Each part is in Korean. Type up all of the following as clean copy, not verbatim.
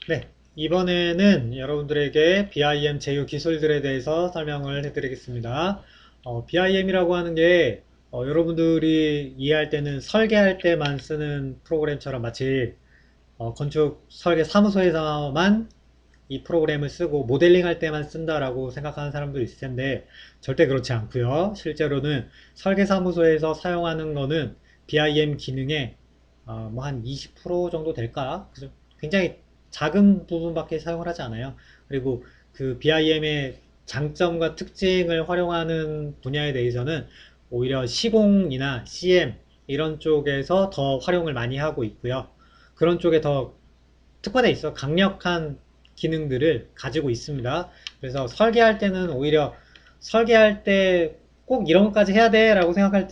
네, 이번에는 여러분들에게 BIM 제휴 기술들에 대해서 설명을 해드리겠습니다. BIM이라고 하는 게 여러분들이 이해할 때는 설계할 때만 쓰는 프로그램처럼 마치 건축 설계 사무소에서만 이 프로그램을 쓰고 모델링 할 때만 쓴다라고 생각하는 사람도 있을 텐데 절대 그렇지 않고요. 실제로는 설계사무소에서 사용하는 거는 BIM 기능의 뭐 한 20% 정도 될까? 그래서 굉장히 작은 부분밖에 사용을 하지 않아요. 그리고 그 BIM의 장점과 특징을 활용하는 분야에 대해서는 오히려 시공이나 CM 이런 쪽에서 더 활용을 많이 하고 있고요. 그런 쪽에 더 특화되어 있어. 강력한 기능들을 가지고 있습니다. 그래서 설계할 때는 오히려 설계할 때 꼭 이런 것까지 해야 돼 라고 생각할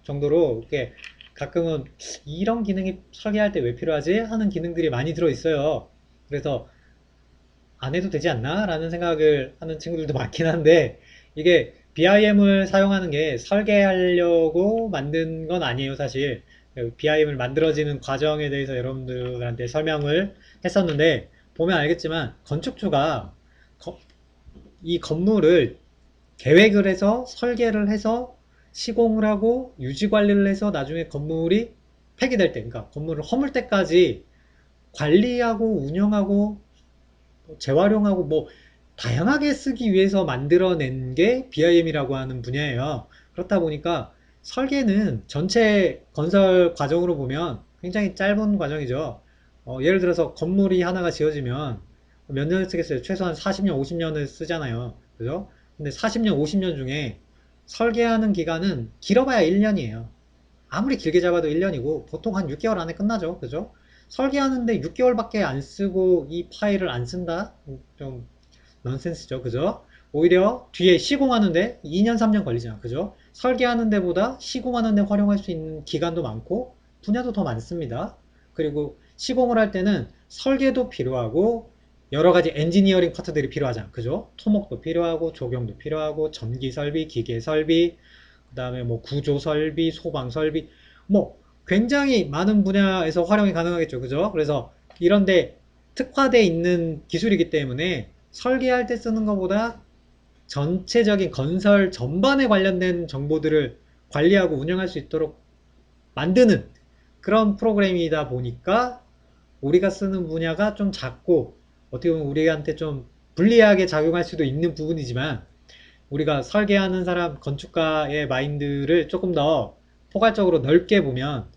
정도로 이렇게 가끔은 이런 기능이 설계할 때 왜 필요하지? 하는 기능들이 많이 들어있어요. 그래서 안 해도 되지 않나? 라는 생각을 하는 친구들도 많긴 한데 이게 BIM을 사용하는 게 설계하려고 만든 건 아니에요, 사실. BIM을 만들어지는 과정에 대해서 여러분들한테 설명을 했었는데 보면 알겠지만 건축주가 이 건물을 계획을 해서 설계를 해서 시공을 하고 유지 관리를 해서 나중에 건물이 폐기될 때, 그러니까 건물을 허물 때까지 관리하고 운영하고 재활용하고 뭐 다양하게 쓰기 위해서 만들어낸 게 BIM이라고 하는 분야예요. 그렇다 보니까 설계는 전체 건설 과정으로 보면 굉장히 짧은 과정이죠. 예를 들어서 건물이 하나가 지어지면 몇 년을 쓰겠어요? 최소한 40년, 50년을 쓰잖아요. 그죠? 근데 40년, 50년 중에 설계하는 기간은 길어봐야 1년이에요. 아무리 길게 잡아도 1년이고 보통 한 6개월 안에 끝나죠. 그죠? 설계하는데 6개월밖에 안 쓰고 이 파일을 안 쓴다? 좀 넌센스죠. 그죠? 오히려 뒤에 시공하는데 2년, 3년 걸리잖아. 그죠? 설계하는 데보다 시공하는 데 활용할 수 있는 기간도 많고 분야도 더 많습니다. 그리고 시공을 할 때는 설계도 필요하고 여러 가지 엔지니어링 파트들이 필요하잖아. 그죠? 토목도 필요하고 조경도 필요하고 전기 설비, 기계 설비, 그 다음에 뭐 구조 설비, 소방 설비, 뭐 굉장히 많은 분야에서 활용이 가능하겠죠. 그죠? 그래서 이런데 특화되어 있는 기술이기 때문에 설계할 때 쓰는 것보다 전체적인 건설 전반에 관련된 정보들을 관리하고 운영할 수 있도록 만드는 그런 프로그램이다 보니까 우리가 쓰는 분야가 좀 작고 어떻게 보면 우리한테 좀 불리하게 작용할 수도 있는 부분이지만 우리가 설계하는 사람, 건축가의 마인드를 조금 더 포괄적으로 넓게 보면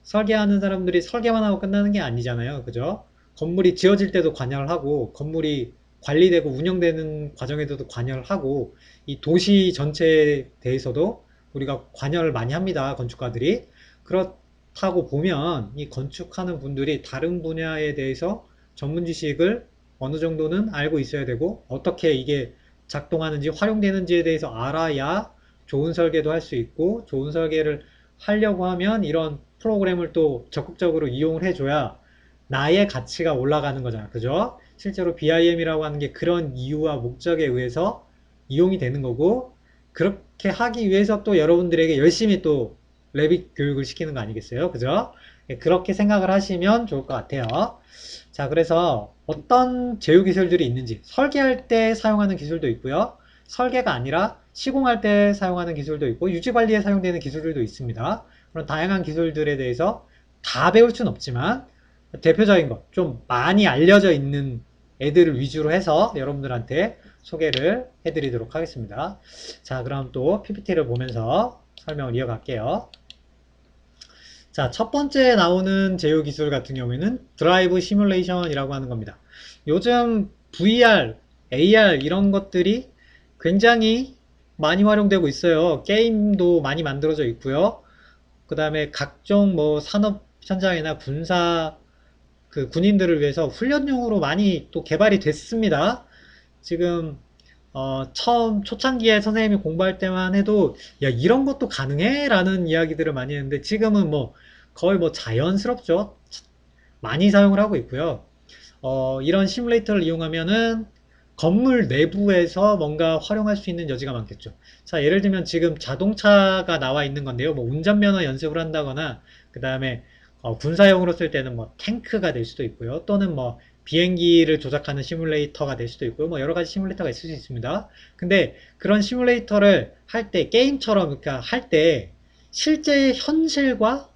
설계하는 사람들이 설계만 하고 끝나는 게 아니잖아요. 그죠? 건물이 지어질 때도 관여를 하고, 건물이 관리되고 운영되는 과정에서도 관여를 하고, 이 도시 전체에 대해서도 우리가 관여를 많이 합니다. 건축가들이. 그렇다고 보면 이 건축하는 분들이 다른 분야에 대해서 전문 지식을 어느 정도는 알고 있어야 되고, 어떻게 이게 작동하는지 활용되는지에 대해서 알아야 좋은 설계도 할 수 있고 좋은 설계를 하려고 하면 이런 프로그램을 또 적극적으로 이용을 해줘야 나의 가치가 올라가는 거잖아. 그죠? 실제로 BIM이라고 하는 게 그런 이유와 목적에 의해서 이용이 되는 거고 그렇게 하기 위해서 또 여러분들에게 열심히 또 레빗 교육을 시키는 거 아니겠어요? 그죠? 예, 그렇게 생각을 하시면 좋을 것 같아요. 자, 그래서 어떤 제휴 기술들이 있는지 설계할 때 사용하는 기술도 있고요. 설계가 아니라 시공할 때 사용하는 기술도 있고 유지 관리에 사용되는 기술들도 있습니다. 그런 다양한 기술들에 대해서 다 배울 순 없지만 대표적인 것, 좀 많이 알려져 있는 애들을 위주로 해서 여러분들한테 소개를 해드리도록 하겠습니다. 자, 그럼 또 PPT를 보면서 설명을 이어갈게요. 자, 첫 번째 나오는 제휴 기술 같은 경우에는 드라이브 시뮬레이션이라고 하는 겁니다. 요즘 VR, AR 이런 것들이 굉장히 많이 활용되고 있어요. 게임도 많이 만들어져 있고요. 그 다음에 각종 뭐 산업 현장이나 군사 그 군인들을 위해서 훈련용으로 많이 또 개발이 됐습니다. 지금 처음 초창기에 선생님이 공부할 때만 해도 야 이런 것도 가능해? 라는 이야기들을 많이 했는데 지금은 뭐 거의 뭐 자연스럽죠. 많이 사용을 하고 있고요. 이런 시뮬레이터를 이용하면은 건물 내부에서 뭔가 활용할 수 있는 여지가 많겠죠. 자, 예를 들면 지금 자동차가 나와 있는 건데요. 뭐 운전면허 연습을 한다거나 그 다음에 군사용으로 쓸 때는 뭐 탱크가 될 수도 있고요. 또는 뭐 비행기를 조작하는 시뮬레이터가 될 수도 있고요. 뭐 여러 가지 시뮬레이터가 있을 수 있습니다. 근데 그런 시뮬레이터를 할 때 게임처럼 그러니까 할 때 실제 현실과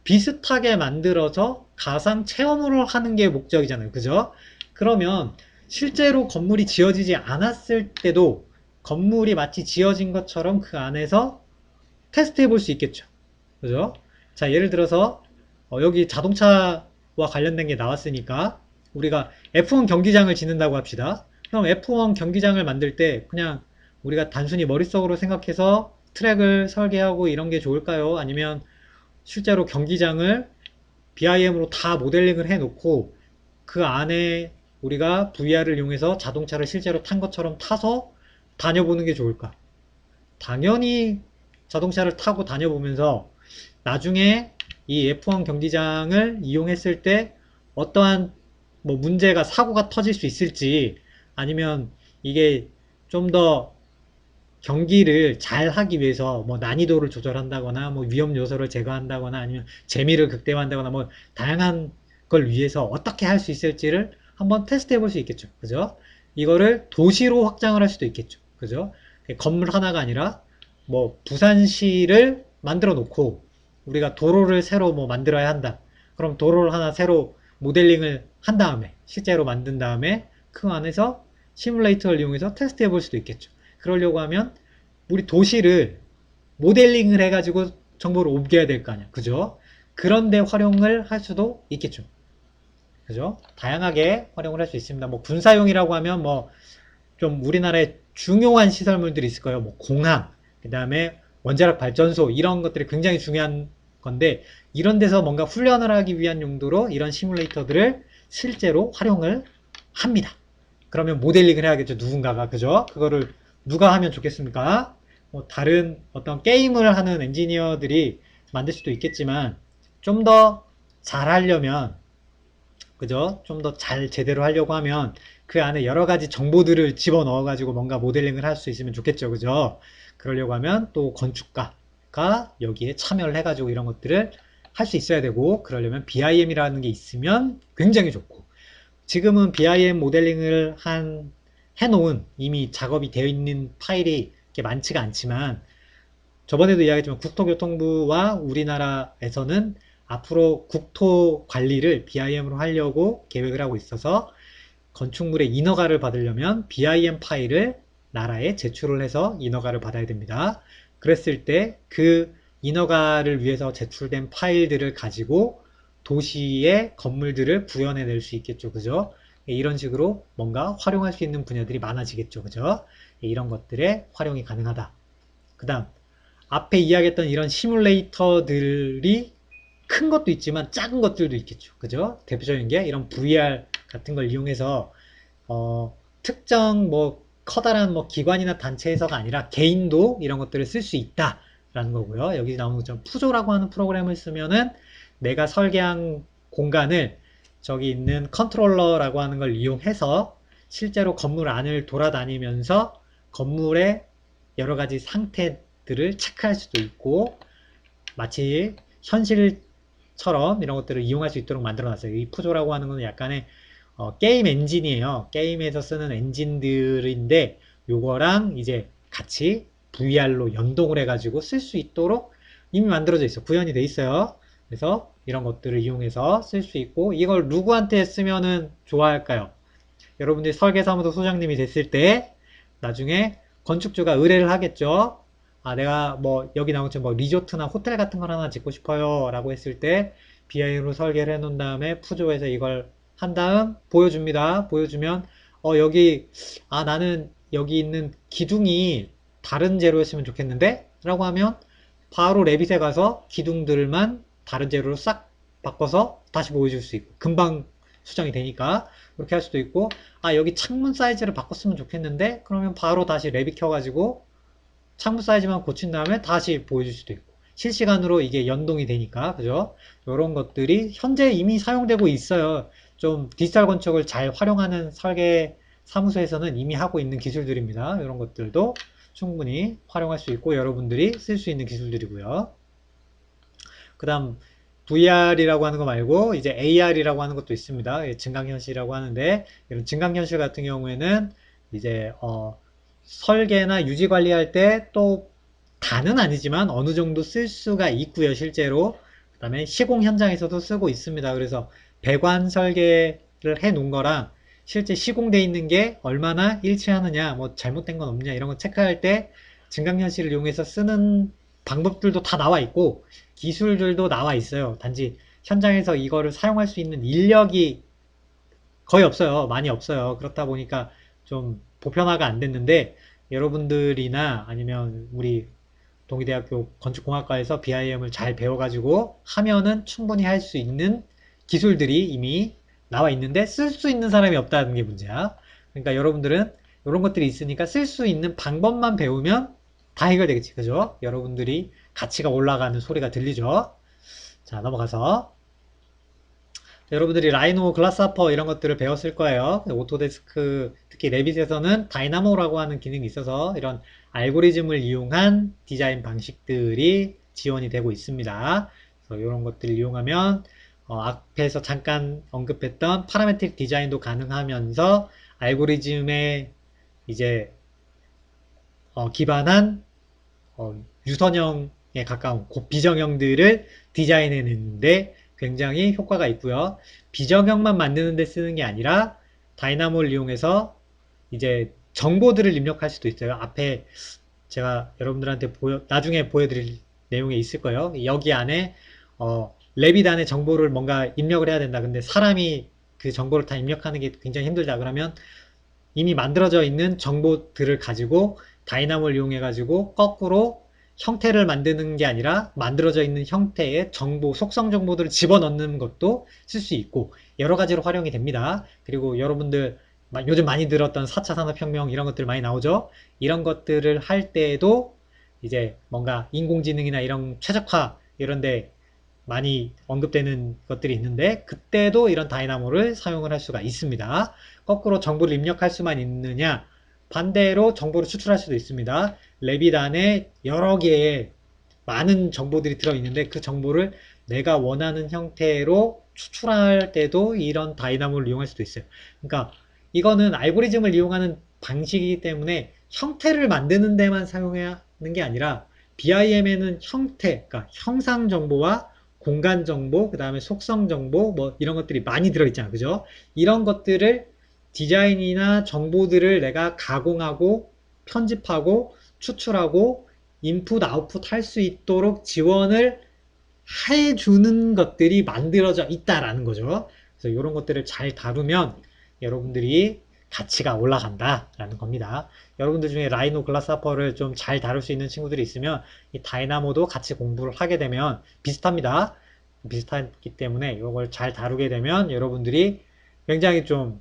비슷하게 만들어서 가상 체험을 하는 게 목적이잖아요. 그죠? 그러면 실제로 건물이 지어지지 않았을 때도 건물이 마치 지어진 것처럼 그 안에서 테스트 해볼 수 있겠죠. 그죠? 자, 예를 들어서 여기 자동차와 관련된 게 나왔으니까 우리가 F1 경기장을 짓는다고 합시다. 그럼 F1 경기장을 만들 때 그냥 우리가 단순히 머릿속으로 생각해서 트랙을 설계하고 이런 게 좋을까요? 아니면 실제로 경기장을 BIM으로 다 모델링을 해놓고 그 안에 우리가 VR을 이용해서 자동차를 실제로 탄 것처럼 타서 다녀보는 게 좋을까? 당연히 자동차를 타고 다녀보면서 나중에 이 F1 경기장을 이용했을 때 어떠한 뭐 문제가 사고가 터질 수 있을지 아니면 이게 좀 더 경기를 잘 하기 위해서 뭐 난이도를 조절한다거나 뭐 위험 요소를 제거한다거나 아니면 재미를 극대화한다거나 뭐 다양한 걸 위해서 어떻게 할 수 있을지를 한번 테스트 해볼 수 있겠죠. 그죠? 이거를 도시로 확장을 할 수도 있겠죠. 그죠? 건물 하나가 아니라 뭐 부산시를 만들어 놓고 우리가 도로를 새로 뭐 만들어야 한다. 그럼 도로를 하나 새로 모델링을 한 다음에 실제로 만든 다음에 그 안에서 시뮬레이터를 이용해서 테스트 해볼 수도 있겠죠. 그러려고 하면 우리 도시를 모델링을 해가지고 정보를 옮겨야 될 거 아니야. 그죠? 그런데 활용을 할 수도 있겠죠. 그죠? 다양하게 활용을 할 수 있습니다. 뭐 군사용이라고 하면 뭐 좀 우리나라에 중요한 시설물들이 있을 거예요. 뭐 공항, 그 다음에 원자력 발전소 이런 것들이 굉장히 중요한 건데 이런 데서 뭔가 훈련을 하기 위한 용도로 이런 시뮬레이터들을 실제로 활용을 합니다. 그러면 모델링을 해야겠죠. 누군가가. 그죠? 그거를 누가 하면 좋겠습니까? 뭐 다른 어떤 게임을 하는 엔지니어들이 만들 수도 있겠지만 좀 더 잘하려면 그죠? 좀 더 잘 제대로 하려고 하면 그 안에 여러 가지 정보들을 집어넣어 가지고 뭔가 모델링을 할 수 있으면 좋겠죠. 그죠? 그러려고 하면 또 건축가가 여기에 참여를 해 가지고 이런 것들을 할 수 있어야 되고 그러려면 BIM이라는 게 있으면 굉장히 좋고 지금은 BIM 모델링을 해놓은 이미 작업이 되어 있는 파일이 이렇게 많지가 않지만 저번에도 이야기했지만 국토교통부와 우리나라에서는 앞으로 국토 관리를 BIM으로 하려고 계획을 하고 있어서 건축물의 인허가를 받으려면 BIM 파일을 나라에 제출을 해서 인허가를 받아야 됩니다. 그랬을 때 그 인허가를 위해서 제출된 파일들을 가지고 도시의 건물들을 구현해낼 수 있겠죠. 그죠? 이런 식으로 뭔가 활용할 수 있는 분야들이 많아지겠죠. 그죠? 이런 것들의 활용이 가능하다. 그 다음 앞에 이야기했던 이런 시뮬레이터들이 큰 것도 있지만 작은 것들도 있겠죠. 그죠? 대표적인 게 이런 VR 같은 걸 이용해서 특정 뭐 커다란 뭐 기관이나 단체에서가 아니라 개인도 이런 것들을 쓸 수 있다라는 거고요. 여기 나오는 것처럼 푸조라고 하는 프로그램을 쓰면은 내가 설계한 공간을 저기 있는 컨트롤러라고 하는 걸 이용해서 실제로 건물 안을 돌아다니면서 건물의 여러 가지 상태들을 체크할 수도 있고 마치 현실처럼 이런 것들을 이용할 수 있도록 만들어 놨어요. 이 푸조라고 하는 것은 약간의 게임 엔진이에요. 게임에서 쓰는 엔진들인데 요거랑 이제 같이 VR로 연동을 해가지고 쓸 수 있도록 이미 만들어져 있어. 구현이 돼 있어요. 그래서 이런 것들을 이용해서 쓸 수 있고 이걸 누구한테 쓰면은 좋아할까요? 여러분들이 설계사무소 소장님이 됐을 때 나중에 건축주가 의뢰를 하겠죠. 아, 내가 뭐 여기 나온 것처럼 뭐 리조트나 호텔 같은 걸 하나 짓고 싶어요 라고 했을 때 BIM으로 설계를 해 놓은 다음에 푸조에서 이걸 한 다음 보여줍니다. 보여주면 여기 나는 여기 있는 기둥이 다른 재료였으면 좋겠는데 라고 하면 바로 레빗에 가서 기둥들만 다른 재료로 싹 바꿔서 다시 보여줄 수 있고 금방 수정이 되니까 그렇게 할 수도 있고 여기 창문 사이즈를 바꿨으면 좋겠는데 그러면 바로 다시 레빗 켜가지고 창문 사이즈만 고친 다음에 다시 보여줄 수도 있고 실시간으로 이게 연동이 되니까 그죠? 이런 것들이 현재 이미 사용되고 있어요. 좀 디지털 건축을 잘 활용하는 설계 사무소에서는 이미 하고 있는 기술들입니다. 이런 것들도 충분히 활용할 수 있고 여러분들이 쓸 수 있는 기술들이고요. 그 다음 VR이라고 하는 거 말고 이제 AR이라고 하는 것도 있습니다. 예, 증강현실이라고 하는데 이런 증강현실 같은 경우에는 이제 설계나 유지 관리할 때 또 다는 아니지만 어느 정도 쓸 수가 있고요, 실제로. 그다음에 시공 현장에서도 쓰고 있습니다. 그래서 배관 설계를 해 놓은 거랑 실제 시공돼 있는 게 얼마나 일치하느냐, 뭐 잘못된 건 없냐 이런 거 체크할 때 증강현실을 이용해서 쓰는 방법들도 다 나와 있고 기술들도 나와 있어요. 단지 현장에서 이거를 사용할 수 있는 인력이 거의 없어요. 많이 없어요. 그렇다 보니까 좀 보편화가 안 됐는데 여러분들이나 아니면 우리 동의대학교 건축공학과에서 BIM을 잘 배워가지고 하면은 충분히 할 수 있는 기술들이 이미 나와 있는데 쓸 수 있는 사람이 없다는 게 문제야. 그러니까 여러분들은 이런 것들이 있으니까 쓸 수 있는 방법만 배우면 다 해결되겠지. 그죠? 여러분들이 가치가 올라가는 소리가 들리죠? 자, 넘어가서 여러분들이 라이노, 글라스하퍼 이런 것들을 배웠을 거예요. 오토데스크, 특히 레빗에서는 다이나모라고 하는 기능이 있어서 이런 알고리즘을 이용한 디자인 방식들이 지원이 되고 있습니다. 그래서 이런 것들을 이용하면 앞에서 잠깐 언급했던 파라메트릭 디자인도 가능하면서 알고리즘에 이제 기반한 유선형에 가까운 비정형들을 디자인해내는데 굉장히 효과가 있고요. 비정형만 만드는 데 쓰는 게 아니라 다이나모를 이용해서 이제 정보들을 입력할 수도 있어요. 앞에 제가 여러분들한테 나중에 보여드릴 내용에 있을 거예요. 여기 안에 레빗 안에 정보를 뭔가 입력을 해야 된다. 근데 사람이 그 정보를 다 입력하는 게 굉장히 힘들다. 그러면 이미 만들어져 있는 정보들을 가지고 다이나모를 이용해 가지고 거꾸로 형태를 만드는 게 아니라 만들어져 있는 형태의 정보, 속성 정보들을 집어넣는 것도 쓸 수 있고 여러 가지로 활용이 됩니다. 그리고 여러분들 요즘 많이 들었던 4차 산업혁명 이런 것들 많이 나오죠. 이런 것들을 할 때에도 이제 뭔가 인공지능이나 이런 최적화 이런데 많이 언급되는 것들이 있는데 그때도 이런 다이나모를 사용을 할 수가 있습니다. 거꾸로 정보를 입력할 수만 있느냐 반대로 정보를 추출할 수도 있습니다. 레빗 안에 여러 개의 많은 정보들이 들어있는데 그 정보를 내가 원하는 형태로 추출할 때도 이런 다이나모를 이용할 수도 있어요. 그러니까 이거는 알고리즘을 이용하는 방식이기 때문에 형태를 만드는 데만 사용하는 게 아니라 BIM에는 형태, 그러니까 형상 정보와 공간 정보, 그 다음에 속성 정보, 뭐 이런 것들이 많이 들어있잖아요. 그죠? 이런 것들을 디자인이나 정보들을 내가 가공하고 편집하고 추출하고 인풋, 아웃풋 할 수 있도록 지원을 해주는 것들이 만들어져 있다라는 거죠. 그래서 이런 것들을 잘 다루면 여러분들이 가치가 올라간다라는 겁니다. 여러분들 중에 라이노 글라스하퍼를 좀 잘 다룰 수 있는 친구들이 있으면 이 다이나모도 같이 공부를 하게 되면 비슷합니다. 비슷하기 때문에 이걸 잘 다루게 되면 여러분들이 굉장히 좀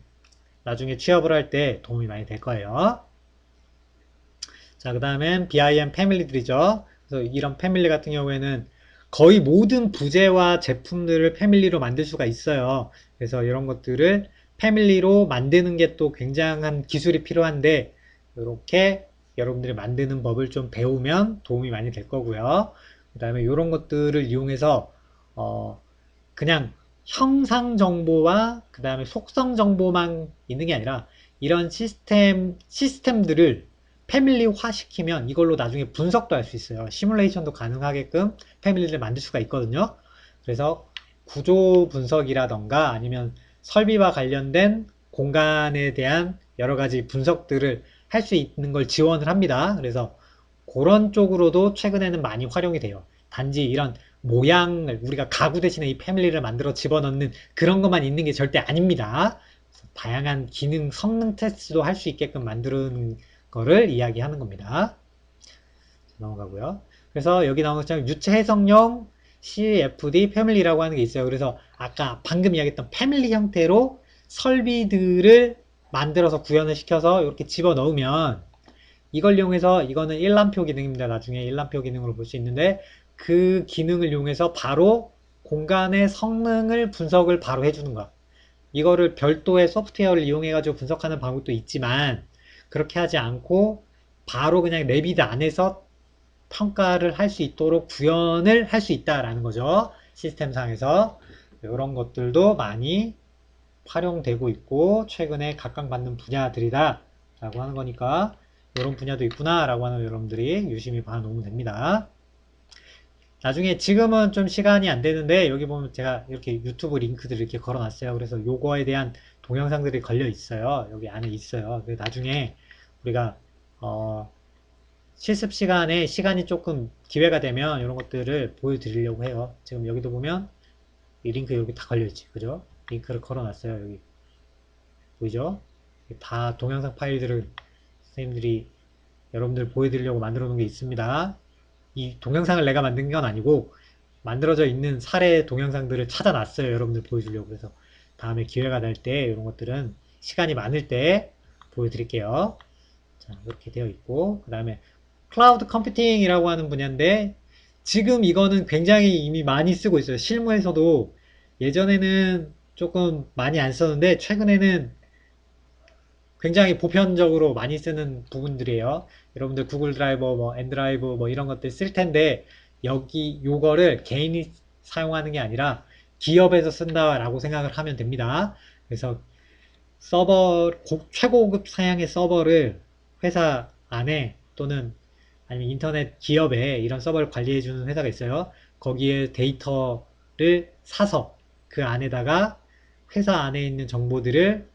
나중에 취업을 할 때 도움이 많이 될 거예요. 자, 그 다음엔 BIM 패밀리들이죠. 그래서 이런 패밀리 같은 경우에는 거의 모든 부재와 제품들을 패밀리로 만들 수가 있어요. 그래서 이런 것들을 패밀리로 만드는 게 또 굉장한 기술이 필요한데 이렇게 여러분들이 만드는 법을 좀 배우면 도움이 많이 될 거고요. 그 다음에 이런 것들을 이용해서 그냥 형상 정보와 그 다음에 속성 정보만 있는 게 아니라 이런 시스템들을 패밀리화 시키면 이걸로 나중에 분석도 할 수 있어요. 시뮬레이션도 가능하게끔 패밀리를 만들 수가 있거든요. 그래서 구조 분석이라던가 아니면 설비와 관련된 공간에 대한 여러 가지 분석들을 할 수 있는 걸 지원을 합니다. 그래서 그런 쪽으로도 최근에는 많이 활용이 돼요. 단지 이런 모양을 우리가 가구 대신에 이 패밀리를 만들어 집어넣는 그런 것만 있는 게 절대 아닙니다. 다양한 기능, 성능 테스트도 할 수 있게끔 만드는 거를 이야기하는 겁니다. 넘어가고요. 그래서 여기 나오는 것처럼 유체 해석용 CFD 패밀리라고 하는 게 있어요. 그래서 아까 방금 이야기했던 패밀리 형태로 설비들을 만들어서 구현을 시켜서 이렇게 집어넣으면 이걸 이용해서 이거는 일람표 기능입니다. 나중에 일람표 기능으로 볼 수 있는데 그 기능을 이용해서 바로 공간의 성능을 분석을 바로 해주는 거야. 이거를 별도의 소프트웨어를 이용해가지고 분석하는 방법도 있지만 그렇게 하지 않고 바로 그냥 레빗 안에서 평가를 할 수 있도록 구현을 할 수 있다라는 거죠. 시스템상에서 이런 것들도 많이 활용되고 있고 최근에 각광받는 분야들이다 라고 하는 거니까 이런 분야도 있구나 라고 하는 여러분들이 유심히 봐놓으면 됩니다. 나중에 지금은 좀 시간이 안 되는데 여기 보면 제가 이렇게 유튜브 링크들을 이렇게 걸어놨어요. 그래서 요거에 대한 동영상들이 걸려 있어요. 여기 안에 있어요. 그래서 나중에 우리가 실습 시간에 시간이 조금 기회가 되면 이런 것들을 보여드리려고 해요. 지금 여기도 보면 이 링크 여기 다 걸려있지. 그죠? 링크를 걸어놨어요. 여기 보이죠? 다 동영상 파일들을 선생님들이 여러분들 보여드리려고 만들어 놓은 게 있습니다. 이 동영상을 내가 만든 건 아니고 만들어져 있는 사례 동영상들을 찾아놨어요. 여러분들 보여주려고. 그래서 다음에 기회가 될 때 이런 것들은 시간이 많을 때 보여드릴게요. 자, 이렇게 되어 있고 그 다음에 클라우드 컴퓨팅이라고 하는 분야인데 지금 이거는 굉장히 이미 많이 쓰고 있어요. 실무에서도 예전에는 조금 많이 안 썼는데 최근에는 굉장히 보편적으로 많이 쓰는 부분들이에요. 여러분들 구글 드라이버, 뭐 엔드라이브 뭐 이런 것들 쓸 텐데 여기 요거를 개인이 사용하는 게 아니라 기업에서 쓴다라고 생각을 하면 됩니다. 그래서 최고급 사양의 서버를 회사 안에 또는 아니면 인터넷 기업에 이런 서버를 관리해주는 회사가 있어요. 거기에 데이터를 사서 그 안에다가 회사 안에 있는 정보들을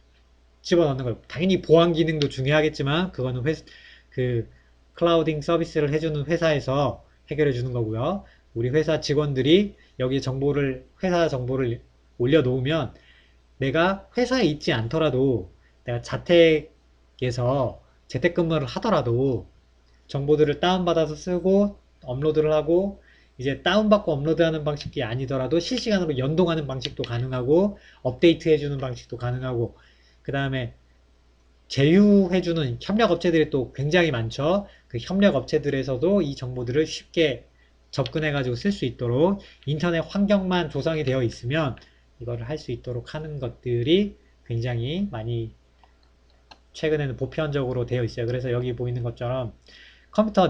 집어넣는 거예요. 당연히 보안 기능도 중요하겠지만 그거는 그 클라우딩 서비스를 해주는 회사에서 해결해 주는 거고요. 우리 회사 직원들이 여기 회사 정보를 올려놓으면 내가 회사에 있지 않더라도 내가 자택에서 재택근무를 하더라도 정보들을 다운받아서 쓰고 업로드를 하고 이제 다운받고 업로드하는 방식이 아니더라도 실시간으로 연동하는 방식도 가능하고 업데이트 해주는 방식도 가능하고 그 다음에 제휴해주는 협력업체들이 또 굉장히 많죠. 그 협력업체들에서도 이 정보들을 쉽게 접근해가지고 쓸 수 있도록 인터넷 환경만 조성이 되어 있으면 이거를 할 수 있도록 하는 것들이 굉장히 많이 최근에는 보편적으로 되어 있어요. 그래서 여기 보이는 것처럼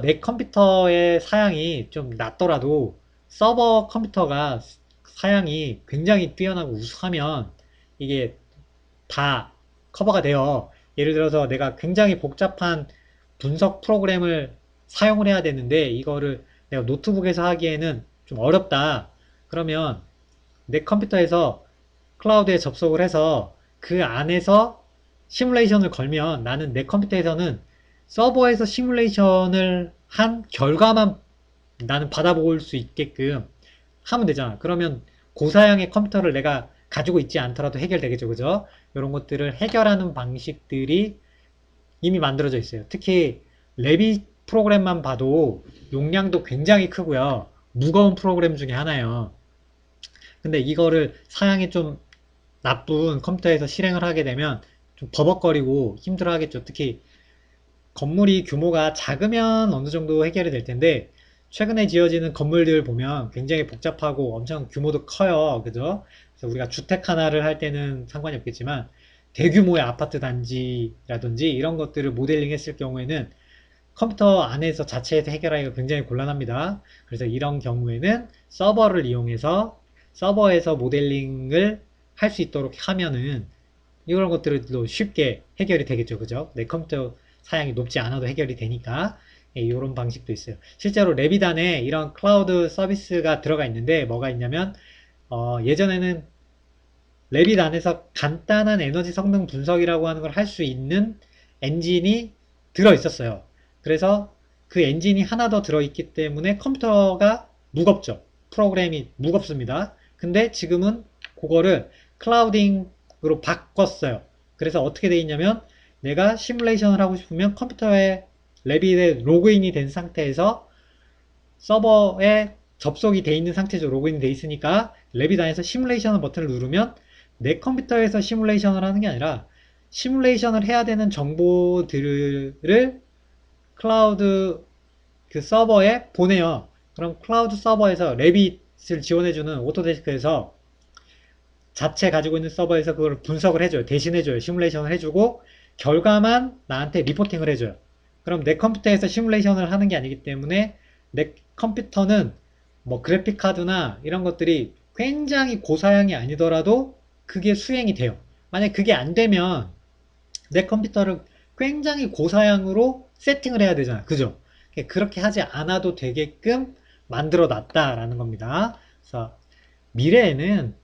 내 컴퓨터의 사양이 좀 낮더라도 서버 컴퓨터가 사양이 굉장히 뛰어나고 우수하면 이게 다 커버가 돼요. 예를 들어서 내가 굉장히 복잡한 분석 프로그램을 사용을 해야 되는데 이거를 내가 노트북에서 하기에는 좀 어렵다. 그러면 내 컴퓨터에서 클라우드에 접속을 해서 그 안에서 시뮬레이션을 걸면 나는 내 컴퓨터에서는 서버에서 시뮬레이션을 한 결과만 나는 받아볼 수 있게끔 하면 되잖아. 그러면 고사양의 컴퓨터를 내가 가지고 있지 않더라도 해결되겠죠. 그죠? 이런 것들을 해결하는 방식들이 이미 만들어져 있어요. 특히 레빗 프로그램만 봐도 용량도 굉장히 크고요. 무거운 프로그램 중에 하나예요. 근데 이거를 사양이 좀 나쁜 컴퓨터에서 실행을 하게 되면 좀 버벅거리고 힘들어 하겠죠. 특히 건물이 규모가 작으면 어느 정도 해결이 될 텐데 최근에 지어지는 건물들 보면 굉장히 복잡하고 엄청 규모도 커요. 그죠? 그래서 우리가 주택 하나를 할 때는 상관이 없겠지만 대규모의 아파트 단지라든지 이런 것들을 모델링 했을 경우에는 컴퓨터 안에서 자체에서 해결하기가 굉장히 곤란합니다. 그래서 이런 경우에는 서버를 이용해서 서버에서 모델링을 할 수 있도록 하면은 이런 것들도 쉽게 해결이 되겠죠. 그죠? 내 컴퓨터 사양이 높지 않아도 해결이 되니까 이런 방식도 있어요. 실제로 레빗 안에 이런 클라우드 서비스가 들어가 있는데 뭐가 있냐면 예전에는 레빗 안에서 간단한 에너지 성능 분석이라고 하는 걸 할 수 있는 엔진이 들어 있었어요. 그래서 그 엔진이 하나 더 들어있기 때문에 컴퓨터가 무겁죠. 프로그램이 무겁습니다. 근데 지금은 그거를 클라우딩으로 바꿨어요. 그래서 어떻게 돼 있냐면 내가 시뮬레이션을 하고 싶으면 컴퓨터에 레빗에 로그인이 된 상태에서 서버에 접속이 돼 있는 상태죠. 로그인이 돼 있으니까 레빗 안에서 시뮬레이션 버튼을 누르면 내 컴퓨터에서 시뮬레이션을 하는 게 아니라 시뮬레이션을 해야 되는 정보들을 클라우드 그 서버에 보내요. 그럼 클라우드 서버에서 레빗을 지원해주는 오토데스크에서 자체 가지고 있는 서버에서 그걸 분석을 해줘요. 대신해줘요. 시뮬레이션을 해주고 결과만 나한테 리포팅을 해줘요. 그럼 내 컴퓨터에서 시뮬레이션을 하는 게 아니기 때문에 내 컴퓨터는 뭐 그래픽 카드나 이런 것들이 굉장히 고사양이 아니더라도 그게 수행이 돼요. 만약 그게 안 되면 내 컴퓨터를 굉장히 고사양으로 세팅을 해야 되잖아. 그죠? 그렇게 하지 않아도 되게끔 만들어 놨다라는 겁니다. 그래서 미래에는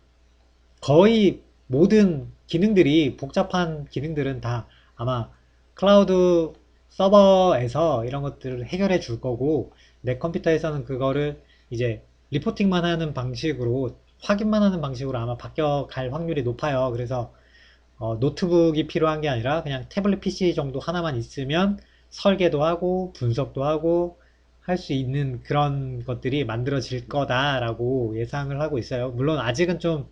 거의 모든 기능들이 복잡한 기능들은 다 아마 클라우드 서버에서 이런 것들을 해결해 줄 거고 내 컴퓨터에서는 그거를 이제 리포팅만 하는 방식으로 확인만 하는 방식으로 아마 바뀌어 갈 확률이 높아요. 그래서 노트북이 필요한 게 아니라 그냥 태블릿 PC 정도 하나만 있으면 설계도 하고 분석도 하고 할 수 있는 그런 것들이 만들어질 거다라고 예상을 하고 있어요. 물론 아직은 좀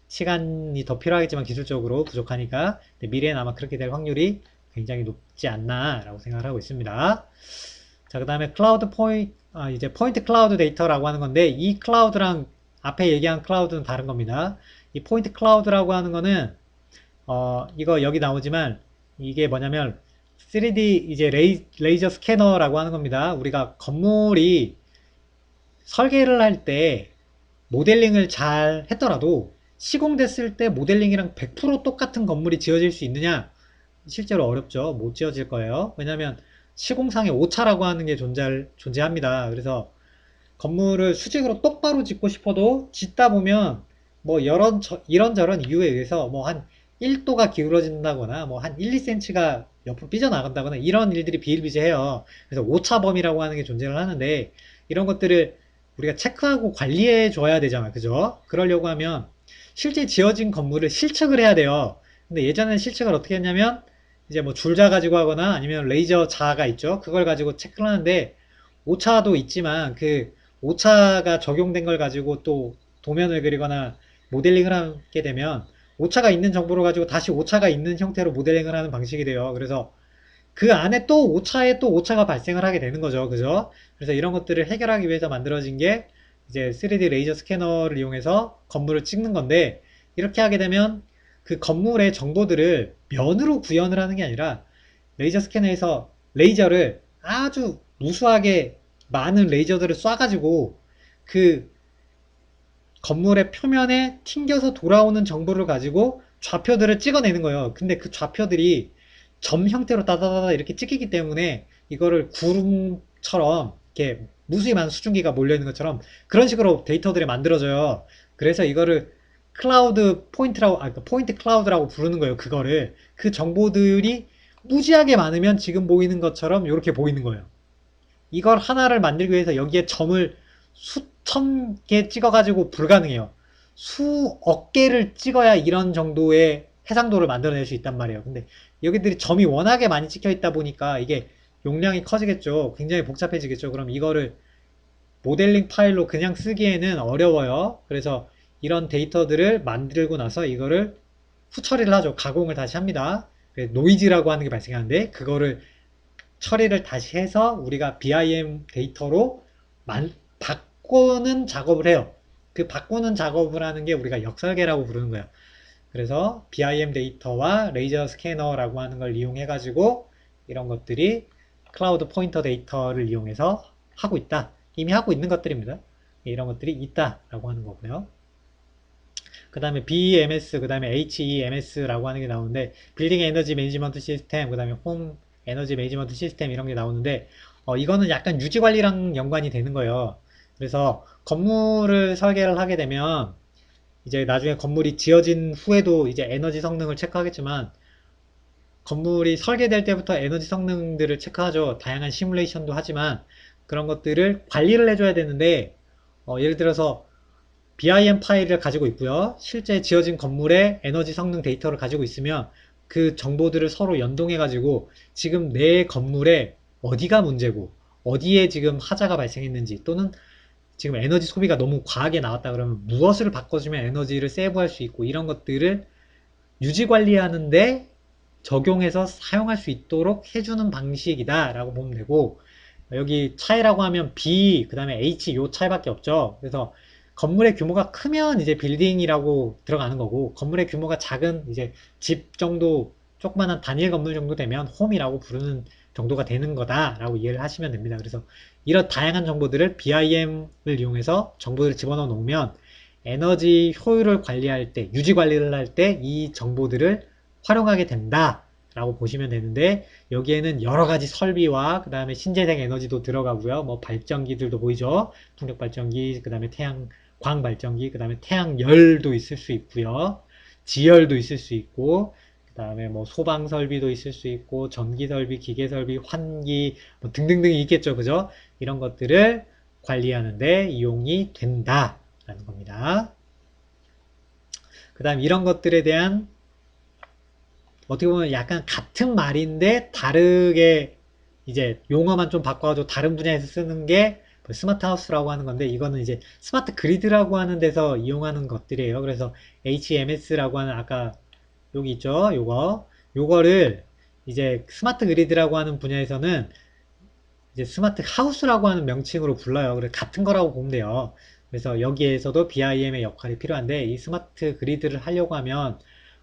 시간이 더 필요하겠지만 기술적으로 부족하니까 미래엔 아마 그렇게 될 확률이 굉장히 높지 않나라고 생각을 하고 있습니다. 자, 그 다음에 클라우드 이제 포인트 클라우드 데이터라고 하는 건데 이 클라우드랑 앞에 얘기한 클라우드는 다른 겁니다. 이 포인트 클라우드라고 하는 거는 이거 여기 나오지만 이게 뭐냐면 3D 이제 레이저 스캐너라고 하는 겁니다. 우리가 건물이 설계를 할 때 모델링을 잘 했더라도 시공됐을 때 모델링이랑 100% 똑같은 건물이 지어질 수 있느냐? 실제로 어렵죠. 못 지어질 거예요. 왜냐하면 시공상의 오차라고 하는 게 존재합니다. 그래서 건물을 수직으로 똑바로 짓고 싶어도 짓다 보면 뭐 이런저런 이유에 의해서 뭐 한 1도가 기울어진다거나 뭐 한 1, 2cm가 옆으로 삐져나간다거나 이런 일들이 비일비재해요. 그래서 오차범위라고 하는 게 존재를 하는데 이런 것들을 우리가 체크하고 관리해 줘야 되잖아. 그죠? 그러려고 하면 실제 지어진 건물을 실측을 해야 돼요. 근데 예전에는 실측을 어떻게 했냐면 이제 뭐 줄자 가지고 하거나 아니면 레이저 자가 있죠. 그걸 가지고 체크를 하는데 오차도 있지만 그 오차가 적용된 걸 가지고 또 도면을 그리거나 모델링을 하게 되면 오차가 있는 정보를 가지고 다시 오차가 있는 형태로 모델링을 하는 방식이 돼요. 그래서 그 안에 또 오차에 또 오차가 발생을 하게 되는 거죠. 그죠? 그래서 이런 것들을 해결하기 위해서 만들어진 게 이제 3D 레이저 스캐너를 이용해서 건물을 찍는 건데 이렇게 하게 되면 그 건물의 정보들을 면으로 구현을 하는 게 아니라 레이저 스캐너에서 레이저를 아주 무수하게 많은 레이저들을 쏴가지고 그 건물의 표면에 튕겨서 돌아오는 정보를 가지고 좌표들을 찍어내는 거예요. 근데 그 좌표들이 점 형태로 따다다다 이렇게 찍히기 때문에 이거를 구름처럼 이렇게 무수히 많은 수증기가 몰려있는 것처럼 그런 식으로 데이터들이 만들어져요. 그래서 이거를 클라우드 포인트라고, 그 포인트 클라우드라고 부르는 거예요. 그거를. 그 정보들이 무지하게 많으면 지금 보이는 것처럼 이렇게 보이는 거예요. 이걸 하나를 만들기 위해서 여기에 점을 수천 개 찍어가지고 불가능해요. 수억 개를 찍어야 이런 정도의 해상도를 만들어낼 수 있단 말이에요. 근데 여기들이 점이 워낙에 많이 찍혀 있다 보니까 이게 용량이 커지겠죠. 굉장히 복잡해지겠죠. 그럼 이거를 모델링 파일로 그냥 쓰기에는 어려워요. 그래서 이런 데이터들을 만들고 나서 이거를 후처리를 하죠. 가공을 다시 합니다. 노이즈라고 하는 게 발생하는데 그거를 처리를 다시 해서 우리가 BIM 데이터로 바꾸는 작업을 해요. 그 바꾸는 작업을 하는 게 우리가 역설계라고 부르는 거예요. 그래서 BIM 데이터와 레이저 스캐너라고 하는 걸 이용해 가지고 이런 것들이 클라우드 포인터 데이터를 이용해서 하고 있다. 이미 하고 있는 것들입니다. 이런 것들이 있다라고 하는 거고요. 그 다음에 BEMS, 그 다음에 HEMS라고 하는 게 나오는데 빌딩 에너지 매니지먼트 시스템, 그 다음에 홈 에너지 매니지먼트 시스템 이런 게 나오는데 이거는 약간 유지 관리랑 연관이 되는 거예요. 그래서 건물을 설계를 하게 되면 이제 나중에 건물이 지어진 후에도 이제 에너지 성능을 체크하겠지만 건물이 설계될 때부터 에너지 성능들을 체크하죠. 다양한 시뮬레이션도 하지만 그런 것들을 관리를 해줘야 되는데 예를 들어서 BIM 파일을 가지고 있고요. 실제 지어진 건물의 에너지 성능 데이터를 가지고 있으면 그 정보들을 서로 연동해 가지고 지금 내 건물에 어디가 문제고 어디에 지금 하자가 발생했는지 또는 지금 에너지 소비가 너무 과하게 나왔다 그러면 무엇을 바꿔주면 에너지를 세이브할 수 있고 이런 것들을 유지 관리하는데 적용해서 사용할 수 있도록 해주는 방식이다 라고 보면 되고 여기 차이라고 하면 B 그 다음에 H 요 차이밖에 없죠. 그래서 건물의 규모가 크면 이제 빌딩이라고 들어가는 거고 건물의 규모가 작은 이제 집 정도 조그만한 단일 건물 정도 되면 홈이라고 부르는 정도가 되는 거다라고 이해를 하시면 됩니다. 그래서 이런 다양한 정보들을 BIM을 이용해서 정보들을 집어넣어 놓으면 에너지 효율을 관리할 때, 유지 관리를 할 때 이 정보들을 활용하게 된다 라고 보시면 되는데, 여기에는 여러 가지 설비와 그 다음에 신재생 에너지도 들어가고요. 뭐 발전기들도 보이죠. 풍력 발전기, 그 다음에 태양광 발전기, 그 다음에 태양열도 있을 수 있고요. 지열도 있을 수 있고, 그 다음에 뭐 소방 설비도 있을 수 있고, 전기 설비, 기계 설비, 환기 뭐 등등등이 있겠죠. 그죠? 이런 것들을 관리하는데 이용이 된다라는 겁니다. 그 다음 이런 것들에 대한 어떻게 보면 약간 같은 말인데 다르게 이제 용어만 좀 바꿔가지고 다른 분야에서 쓰는 게 스마트 하우스라고 하는 건데, 이거는 이제 스마트 그리드라고 하는 데서 이용하는 것들이에요. 그래서 HMS라고 하는, 아까 여기 있죠? 요거를 이제 스마트 그리드라고 하는 분야에서는 이제 스마트 하우스라고 하는 명칭으로 불러요. 그래서 같은 거라고 보면 돼요. 그래서 여기에서도 BIM의 역할이 필요한데, 이 스마트 그리드를 하려고 하면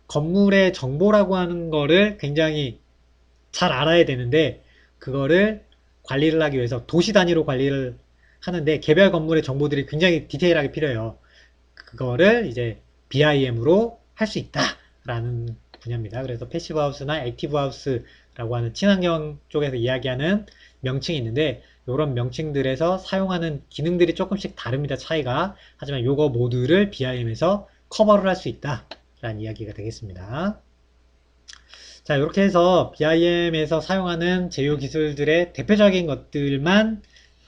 건물의 정보라고 하는 거를 굉장히 잘 알아야 되는데, 그거를 관리를 하기 위해서 도시 단위로 관리를 하는데 개별 건물의 정보들이 굉장히 디테일하게 필요해요. 그거를 이제 BIM으로 할 수 있다라는 분야입니다. 그래서 패시브 하우스나 액티브 하우스라고 하는 친환경 쪽에서 이야기하는 명칭이 있는데, 이런 명칭들에서 사용하는 기능들이 조금씩 다릅니다. 차이가. 하지만 요거 모두를 BIM에서 커버를 할 수 있다라는 이야기가 되겠습니다. 자, 이렇게 해서 BIM에서 사용하는 제휴 기술들의 대표적인 것들만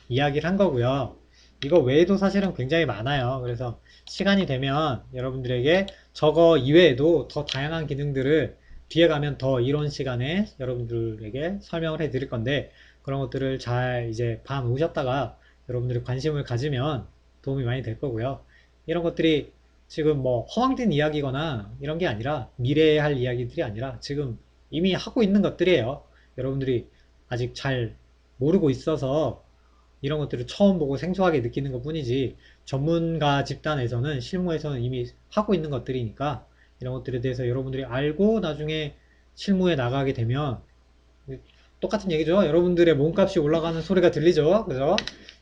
이야기를 한 거고요. 이거 외에도 사실은 굉장히 많아요. 그래서 시간이 되면 여러분들에게 저거 이외에도 더 다양한 기능들을 뒤에 가면 더 이론 시간에 여러분들에게 설명을 해 드릴 건데, 그런 것들을 잘 이제 봐 놓으셨다가 여러분들이 관심을 가지면 도움이 많이 될 거고요. 이런 것들이 지금 뭐 허황된 이야기거나 이런 게 아니라, 미래에 할 이야기들이 아니라 지금 이미 하고 있는 것들이에요. 여러분들이 아직 잘 모르고 있어서 이런 것들을 처음 보고 생소하게 느끼는 것 뿐이지, 전문가 집단에서는 실무에서는 이미 하고 있는 것들이니까, 이런 것들에 대해서 여러분들이 알고 나중에 실무에 나가게 되면 똑같은 얘기죠. 여러분들의 몸값이 올라가는 소리가 들리죠. 그죠?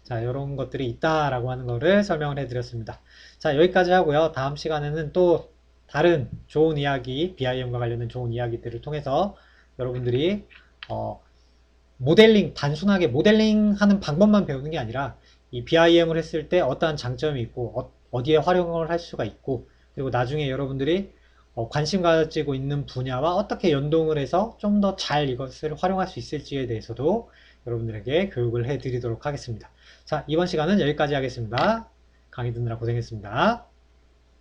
자, 이런 것들이 있다라고 하는 거를 설명을 해드렸습니다. 자, 여기까지 하고요. 다음 시간에는 또 다른 좋은 이야기, BIM과 관련된 좋은 이야기들을 통해서 여러분들이 모델링, 단순하게 모델링 하는 방법만 배우는 게 아니라 이 BIM을 했을 때 어떠한 장점이 있고 어디에 활용을 할 수가 있고, 그리고 나중에 여러분들이 관심 가지고 있는 분야와 어떻게 연동을 해서 좀 더 잘 이것을 활용할 수 있을지에 대해서도 여러분들에게 교육을 해 드리도록 하겠습니다. 자, 이번 시간은 여기까지 하겠습니다. 강의 듣느라 고생했습니다.